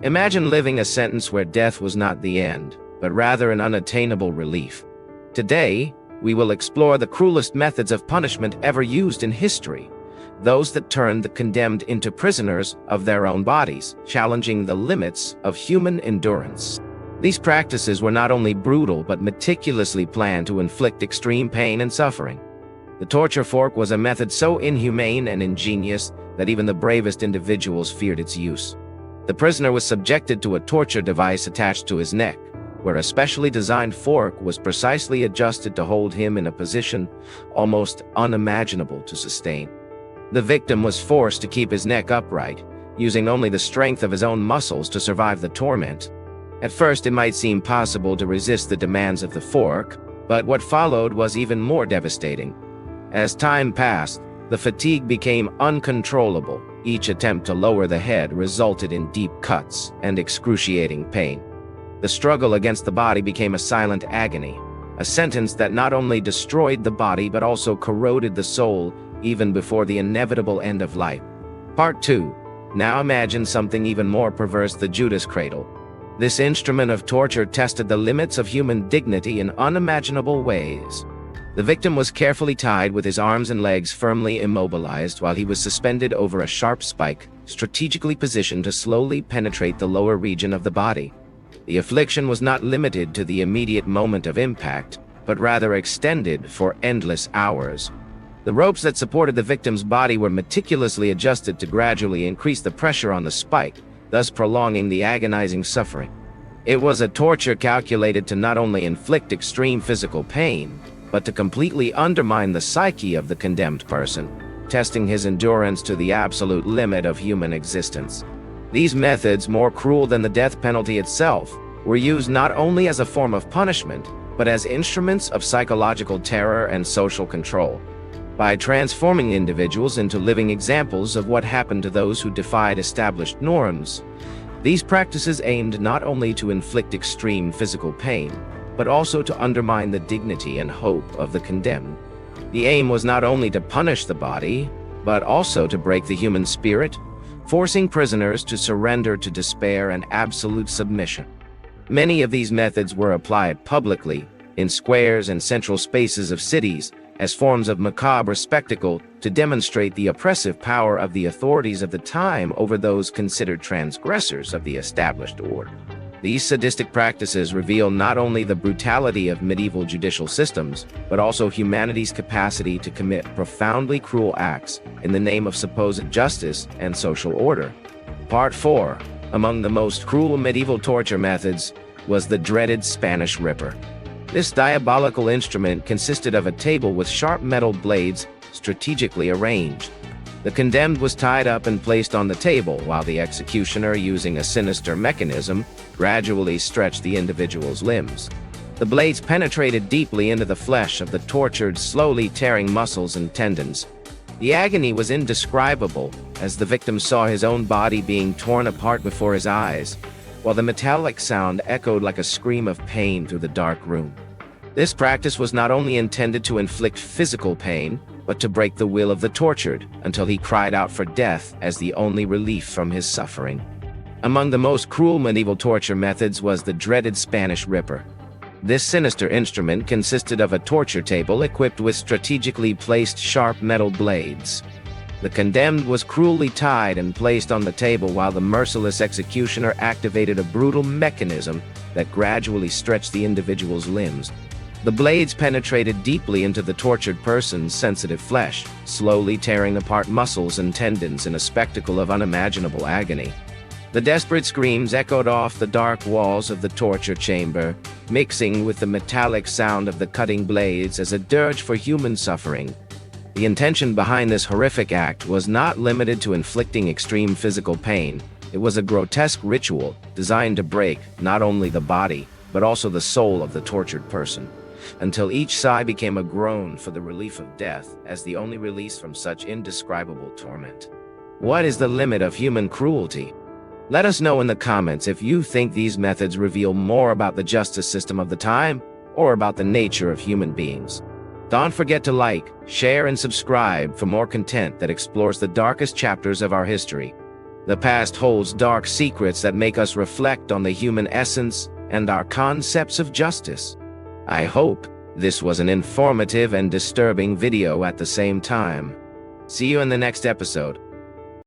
Imagine living a sentence where death was not the end, but rather an unattainable relief. Today, we will explore the cruelest methods of punishment ever used in history, those that turned the condemned into prisoners of their own bodies, challenging the limits of human endurance. These practices were not only brutal but meticulously planned to inflict extreme pain and suffering. The torture fork was a method so inhumane and ingenious that even the bravest individuals feared its use. The prisoner was subjected to a torture device attached to his neck, where a specially designed fork was precisely adjusted to hold him in a position almost unimaginable to sustain. The victim was forced to keep his neck upright, using only the strength of his own muscles to survive the torment. At first, it might seem possible to resist the demands of the fork, but what followed was even more devastating. As time passed, the fatigue became uncontrollable. Each attempt to lower the head resulted in deep cuts and excruciating pain. The struggle against the body became a silent agony, a sentence that not only destroyed the body but also corroded the soul even before the inevitable end of life. Part 2. Now imagine something even more perverse: the Judas cradle. This instrument of torture tested the limits of human dignity in unimaginable ways. The victim was carefully tied with his arms and legs firmly immobilized while he was suspended over a sharp spike, strategically positioned to slowly penetrate the lower region of the body. The affliction was not limited to the immediate moment of impact, but rather extended for endless hours. The ropes that supported the victim's body were meticulously adjusted to gradually increase the pressure on the spike, thus prolonging the agonizing suffering. It was a torture calculated to not only inflict extreme physical pain, but to completely undermine the psyche of the condemned person, testing his endurance to the absolute limit of human existence. These methods, more cruel than the death penalty itself, were used not only as a form of punishment, but as instruments of psychological terror and social control. By transforming individuals into living examples of what happened to those who defied established norms, these practices aimed not only to inflict extreme physical pain, but also to undermine the dignity and hope of the condemned. The aim was not only to punish the body, but also to break the human spirit, forcing prisoners to surrender to despair and absolute submission. Many of these methods were applied publicly, in squares and central spaces of cities, as forms of macabre spectacle to demonstrate the oppressive power of the authorities of the time over those considered transgressors of the established order. These sadistic practices reveal not only the brutality of medieval judicial systems, but also humanity's capacity to commit profoundly cruel acts in the name of supposed justice and social order. Part 4. Among the most cruel medieval torture methods was the dreaded Spanish Ripper. This diabolical instrument consisted of a table with sharp metal blades strategically arranged. The condemned was tied up and placed on the table, while the executioner, using a sinister mechanism, gradually stretched the individual's limbs. The blades penetrated deeply into the flesh of the tortured, slowly tearing muscles and tendons. The agony was indescribable, as the victim saw his own body being torn apart before his eyes, while the metallic sound echoed like a scream of pain through the dark room. This practice was not only intended to inflict physical pain, but to break the will of the tortured, until he cried out for death as the only relief from his suffering. Among the most cruel medieval torture methods was the dreaded Spanish Ripper. This sinister instrument consisted of a torture table equipped with strategically placed sharp metal blades. The condemned was cruelly tied and placed on the table while the merciless executioner activated a brutal mechanism that gradually stretched the individual's limbs. The blades penetrated deeply into the tortured person's sensitive flesh, slowly tearing apart muscles and tendons in a spectacle of unimaginable agony. The desperate screams echoed off the dark walls of the torture chamber, mixing with the metallic sound of the cutting blades as a dirge for human suffering. The intention behind this horrific act was not limited to inflicting extreme physical pain. It was a grotesque ritual designed to break not only the body, but also the soul of the tortured person, until each sigh became a groan for the relief of death as the only release from such indescribable torment. What is the limit of human cruelty? Let us know in the comments if you think these methods reveal more about the justice system of the time or about the nature of human beings. Don't forget to like, share, and subscribe for more content that explores the darkest chapters of our history. The past holds dark secrets that make us reflect on the human essence and our concepts of justice. I hope this was an informative and disturbing video at the same time. See you in the next episode.